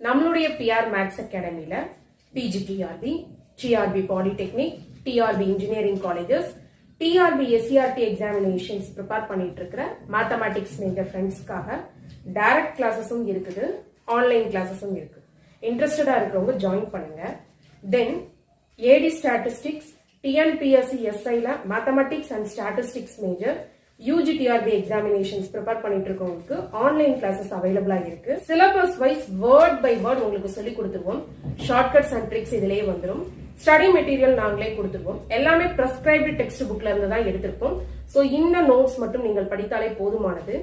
நம்மளுடைய PR Max Academy-ல PGTRB, TRB Polytechnic, TRB Engineering Colleges, TRB SCRT examinations prepare பண்ணிட்டு இருக்கிற mathematics major friends-க்காக direct classes-உம் இருக்குது, online classes-உம் இருக்கு. Interested-ஆ இருக்கிறவங்க join பண்ணுங்க. Then AD Statistics, TNPSC SI-ல Mathematics and Statistics major UGTRB examinations prepare பண்ணிட்டு இருக்கவங்களுக்கு online classes அவேலபிளா இருக்கு. Syllabus wise word by word உங்களுக்கு சொல்லி கொடுத்துருவோம். ஷார்ட்கட்ஸ் அண்ட் ட்ரிக்ஸ் இதிலேயே வந்துரும். ஸ்டடி மெட்டீரியல் நாங்களே கொடுத்துருவோம். எல்லாமே பிரெஸ்கிரைப்டு டெக்ஸ்ட் புக்ல இருந்து தான் எடுத்திருப்போம். சோ இந்த நோட்ஸ் மட்டும் நீங்கள் படித்தாலே போதுமானது.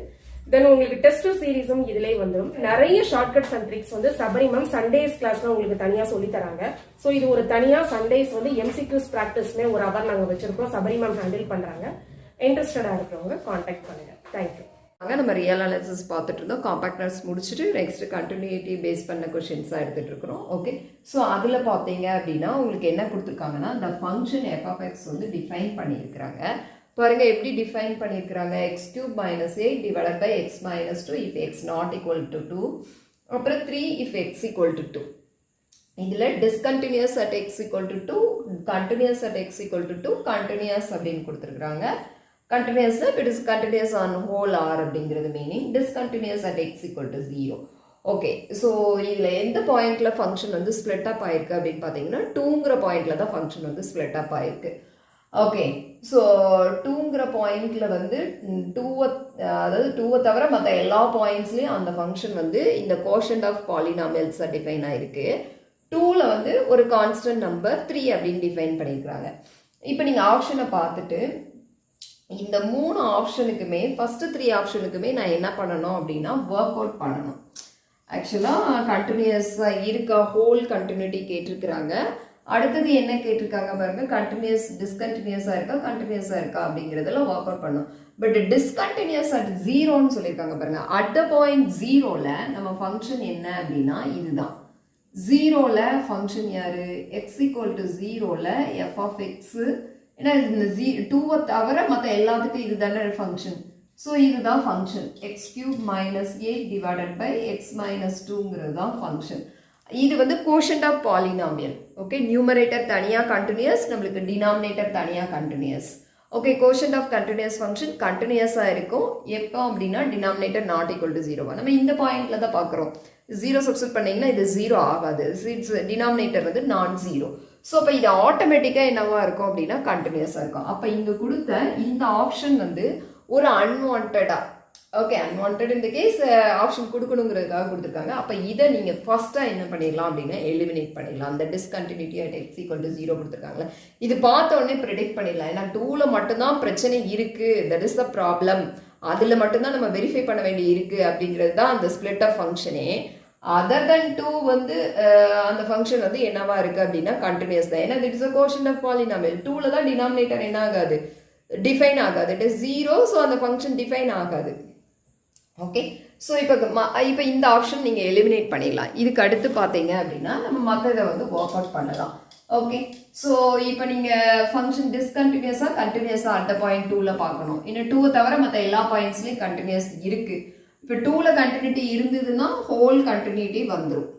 தென் உங்களுக்கு டெஸ்ட் சீரீஸும் இதிலேயே வந்துரும். நிறைய ஷார்ட்கட்ஸ் அண்ட் ட்ரிக்ஸ் வந்து சபரி மேம் சண்டேஸ் கிளாஸ்ல உங்களுக்கு தனியா சொல்லி தராங்க. சோ இது ஒரு தனியா சண்டேஸ் வந்து MCQs பிராக்டிஸ்னே ஒரு அவர் நாங்க வச்சிருக்கோம். சபரி மேம் ஹேண்டில் பண்றாங்க. இன்ட்ரெஸ்டடா இருக்கிறவங்க காண்டாக்ட் பண்ணுங்க. தேங்க்யூ. நம்ம ரியல் அனாலிசிஸ் பார்த்துட்டு இருந்தோம். காம்பாக்ட்னஸ் முடிச்சுட்டு நெக்ஸ்ட் கண்டினியூட்டி பேஸ் பண்ண கொஸ்டின்ஸாக எடுத்துட்டு இருக்கிறோம். ஓகே, ஸோ அதில் பார்த்தீங்க அப்படின்னா உங்களுக்கு என்ன கொடுத்துருக்காங்கன்னா இந்த ஃபங்க்ஷன் f(x) வந்து டிஃபைன் பண்ணியிருக்கிறாங்க. பாருங்க எப்படி டிஃபைன் பண்ணியிருக்கிறாங்க. x³ - 8 divided by x - 2 if x not equal to 2, அப்புறம் 3 if x equal to 2. இதில் discontinuous at x equal to 2, continuous at x equal to 2, continuous அப்படின்னு கொடுத்துருக்குறாங்க. Continuous, it is continuous on whole R அப்படிங்கிறது meaning. Discontinuous at x equal to 0. Okay, so இதில் எந்த பாயிண்ட்ல function வந்து split அப் ஆயிருக்கு அப்படின்னு பார்த்தீங்கன்னா 2ங்கிற பாயிண்ட்ல தான் ஃபங்க்ஷன் வந்து ஸ்ப்ளிட் அப் ஆயிருக்கு. ஓகே, ஸோ 2ங்கிற பாயிண்ட்ல வந்து 2 தவிர மற்ற எல்லா பாயிண்ட்ஸ்லையும் அந்த ஃபங்க்ஷன் வந்து இந்த கோஷன்ட் ஆஃப் பாலினாமியல்ஸ் டிஃபைன் ஆயிருக்கு. 2ல வந்து ஒரு கான்ஸ்டன்ட் நம்பர் 3 அப்படின்னு டிஃபைன் பண்ணியிருக்கிறாங்க. இப்போ நீங்கள் ஆப்ஷனை பார்த்துட்டு இந்த 3 ஆப்ஷனுக்குமே ஃபர்ஸ்ட் 3 ஆப்ஷனுக்குமே நான் என்ன பண்ணணும் அப்படின்னா ஒர்க் அவுட் பண்ணணும். ஆக்சுவலாக கண்டினியூஸாக இருக்க ஹோல் கண்டினியூட்டி கேட்டிருக்கிறாங்க. அடுத்தது என்ன கேட்டிருக்காங்க பாருங்க, கண்டினியூஸ் டிஸ்கண்டினியூஸாக இருக்கா கண்டினியூஸாக இருக்கா அப்படிங்கிறதெல்லாம் ஒர்க் அவுட் பண்ணணும். பட் டிஸ்கண்டினியூஸ் அட் 0ன்னு சொல்லியிருக்காங்க பாருங்க. அட் த பாயிண்ட் 0ல நம்ம ஃபங்க்ஷன் என்ன அப்படின்னா இதுதான் 0ல ஃபங்க்ஷன் யாரு x equal to 0ல f(x) ஏன்னா இந்த 2 தவிர மற்ற எல்லாத்துக்கும் இதுதானே ஃபங்க்ஷன். ஸோ இதுதான் function x³ - 8 divided by x - 2ங்கிறது தான் ஃபங்க்ஷன். இது வந்து quotient of polynomial. Okay, numerator தனியாக கண்டினியூஸ், நம்மளுக்கு டினாமினேட்டர் தனியாக continuous. Okay, quotient of continuous function கண்டினியூஸாக இருக்கும் எப்போ அப்படின்னா டினாமினேட்டர் நாட் ஈக்குவல் டு 0. நம்ம இந்த பாயிண்ட்ல தான் பார்க்குறோம். 0 சப்ஸ்டிட் பண்ணீங்கன்னா இது 0 ஆகாது. டினாமினேட்டர் வந்து நாட் 0. ஸோ அப்போ இது ஆட்டோமேட்டிக்காக என்னவா இருக்கும் அப்படின்னா கண்டினியூஸாக இருக்கும். அப்போ இங்கே கொடுத்த இந்த ஆப்ஷன் வந்து ஒரு அன்வான்டா, ஓகே, அன்வான்ட் இந்த கேஸ் ஆப்ஷன் கொடுக்கணுங்கிறதுக்காக கொடுத்துருக்காங்க. அப்போ இதை நீங்கள் ஃபர்ஸ்ட்டாக என்ன பண்ணிடலாம் அப்படின்னா எலிமினேட் பண்ணிடலாம். அந்த discontinuity at x equal to 0 கொடுத்துருக்காங்களே, இது பார்த்த உடனே ப்ரெடிக்ட் பண்ணிடலாம். ஏன்னா 2ல மட்டும்தான் பிரச்சனை இருக்குது, தட் இஸ் த ப்ராப்ளம். அதில் மட்டும்தான் நம்ம வெரிஃபை பண்ண வேண்டி இருக்குது அப்படிங்கிறது தான் அந்த ஸ்பிளிட் ஆஃப் ஃபங்க்ஷனே. அதர் தென் 2 வந்து அந்த ஃபங்க்ஷன் வந்து என்னவா இருக்கு அப்படின்னா கண்டினியூஸ் தான். ஏன்னா it is a quotient of polynomial. 2ல தான் டினாமினேட்டர் என்ன ஆகாது, டிஃபைன் ஆகாது. It is 0. ஸோ அந்த ஃபங்க்ஷன் டிஃபைன் ஆகாது. ஓகே, ஸோ இப்போ இந்த ஆப்ஷன் நீங்கள் எலிமினேட் பண்ணிடலாம். இதுக்கு அடுத்து பார்த்தீங்க அப்படின்னா நம்ம மற்றதை வந்து ஒர்க் அவுட் பண்ணலாம். ஓகே, ஸோ இப்போ நீங்கள் ஃபங்க்ஷன் டிஸ்கண்டினியூஸாக கண்டினியூஸாக அட் பாயிண்ட் 2ல பார்க்கணும். இன்னும் 2 தவிர மற்ற எல்லா பாயிண்ட்ஸ்லையும் கண்டினியூஸ் இருக்குது. இப்போ 2ல கண்டினியூட்டி இருந்ததுன்னா ஹோல் கண்டினியூட்டி வந்துடும்.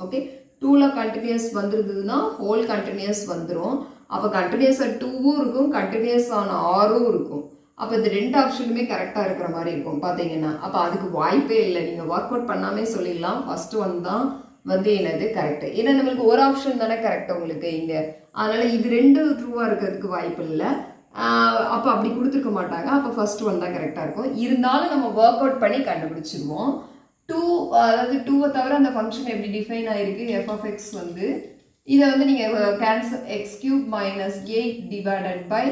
ஓகே, 2ல கண்டினியூஸ் வந்துருந்ததுன்னா ஹோல் கண்டினியூஸ் வந்துடும். அப்போ கண்டினியூஸாக 2வும் இருக்கும், கண்டினியூஸ் ஆன 6ம் இருக்கும். அப்போ இந்த 2 ஆப்ஷனுமே கரெக்டாக இருக்கிற மாதிரி இருக்கும் பார்த்தீங்கன்னா. அப்போ அதுக்கு வாய்ப்பே இல்லை. நீங்கள் ஒர்க் அவுட் பண்ணாமே சொல்லிடலாம் ஃபர்ஸ்ட் ஒன் தான் வந்து என்னது கரெக்டு. ஏன்னா நம்மளுக்கு ஒரு ஆப்ஷன் தானே கரெக்ட் உங்களுக்கு இங்கே. அதனால இது 2 ட்ரூவாக இருக்கிறதுக்கு வாய்ப்பு இல்லை. அப்போ அப்படி கொடுத்துருக்க மாட்டாங்க. அப்போ ஃபர்ஸ்ட் ஒன் தான் கரெக்டாக இருக்கும். இருந்தாலும் நம்ம ஒர்க் அவுட் பண்ணி கண்டுபிடிச்சிருவோம். 2 அதாவது 2வை தவிர அந்த ஃபங்க்ஷன் எப்படி டிஃபைன் ஆயிருக்கு f(x) வந்து இதை வந்து நீங்கள் cancel x³ - 8 divided by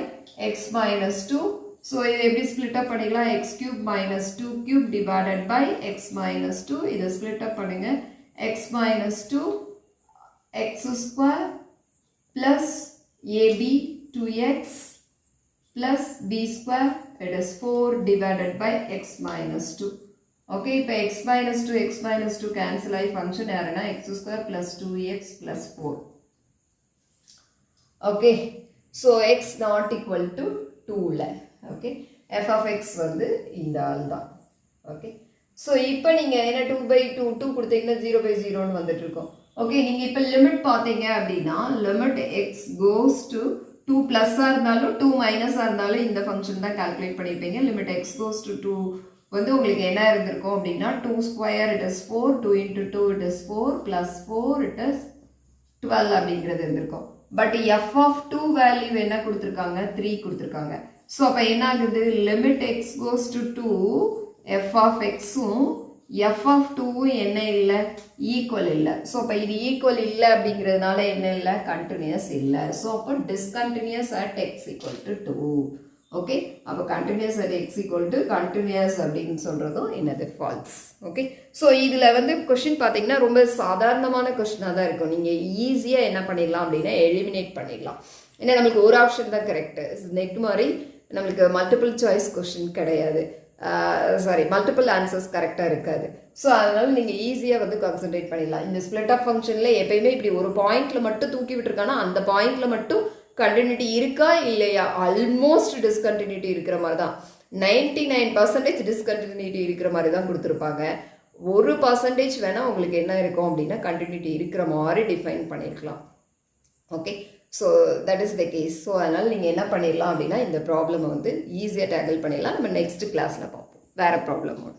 x - 2. So இதை எப்படி ஸ்பிளிட் அப் பண்ணிக்கலாம், x³ - 2³ டிவைடட் பை x - 2. இதை ஸ்பிளிட் அப் பண்ணுங்க. x - 2 x² plus ab 2x plus b square, it is 4 divided by x minus 2. Okay, இப்போ x minus 2 cancel ஆகி function யாருன்னா x² plus 2x plus 4. Okay, so x not equal to 2ல. Okay, f(x) வந்து இந்த ஆள் தான். Okay, so இப்போ நீங்கள் என்ன 2/2 2 கொடுத்தீங்கன்னா 0/0ன்னு வந்துட்டு இருக்கோம். ஓகே, நீங்கள் இப்போ லிமிட் பார்த்தீங்க அப்படின்னா லிமிட் எக்ஸ் கோஸ் டு 2 ப்ளஸ்ஸாக இருந்தாலும் 2 மைனஸாக இருந்தாலும் இந்த ஃபங்க்ஷன் தான் கால்குலேட் பண்ணியிருப்பீங்க. லிமிட் எக்ஸ் கோஸ் டு 2 வந்து உங்களுக்கு என்ன இருந்திருக்கும் அப்படின்னா 2 square it is 4, 2 into 2 it is 4 plus 4 it is 12 அப்படிங்கிறது இருந்திருக்கும். பட் எஃப் ஆஃப் 2 வேல்யூ என்ன கொடுத்துருக்காங்க, 3 கொடுத்துருக்காங்க. ஸோ அப்போ என்ன ஆகுது, limit x goes to 2 f of எக்ஸும் எஃப் ஆஃப் 2வும் என்ன இல்லை, ஈக்குவல் இல்லை. ஸோ அப்போ இது ஈக்குவல் இல்லை அப்படிங்கிறதுனால என்ன இல்லை, கண்டினியூஸ் இல்லை. ஸோ அப்போ discontinuous at x equal to 2. Okay, அப்போ continuous at x equal to continuous அப்படின்னு சொல்கிறதும் என்னது, ஃபால்ஸ். ஓகே, ஸோ இதில் வந்து கொஷின் பார்த்தீங்கன்னா ரொம்ப சாதாரணமான கொஷினாக தான் இருக்கும். நீங்கள் ஈஸியாக என்ன பண்ணிடலாம் அப்படின்னா எலிமினேட் பண்ணிடலாம். ஏன்னா நம்மளுக்கு ஒரு ஆப்ஷன் தான் கரெக்டு. நெட் மாதிரி நம்மளுக்கு மல்டிபிள் சாய்ஸ் கொஷின் கிடையாது, சாரி மல்டிபிள் ஆன்சர்ஸ் கரெக்டாக இருக்காது. ஸோ அதனால் நீங்கள் ஈஸியாக வந்து கான்சன்ட்ரேட் பண்ணிடலாம். இந்த ஸ்ப்ளிட் ஆஃப் ஃபங்க்ஷனில் எப்பயுமே இப்படி ஒரு பாயிண்டில் மட்டும் தூக்கி விட்டுருக்கானா அந்த பாயிண்டில் மட்டும் கண்டினியூட்டி இருக்கா இல்லையா, ஆல்மோஸ்ட் டிஸ்கண்டினியூட்டி இருக்கிற மாதிரி தான். 99% டிஸ்கண்டினியூட்டி இருக்கிற மாதிரி தான் கொடுத்துருப்பாங்க. 1% வேணால் உங்களுக்கு என்ன இருக்கும் அப்படின்னா கண்டினியூட்டி இருக்கிற மாதிரி டிஃபைன் பண்ணியிருக்கலாம். Okay, so that is the case. So அதனால் நீங்கள் என்ன பண்ணிடலாம் அப்படின்னா இந்த ப்ராப்ளமை வந்து ஈஸியாக டேக்கிள் பண்ணிடலாம். நம்ம நெக்ஸ்ட் கிளாஸில் பார்ப்போம் வேறு ப்ராப்ளமோட.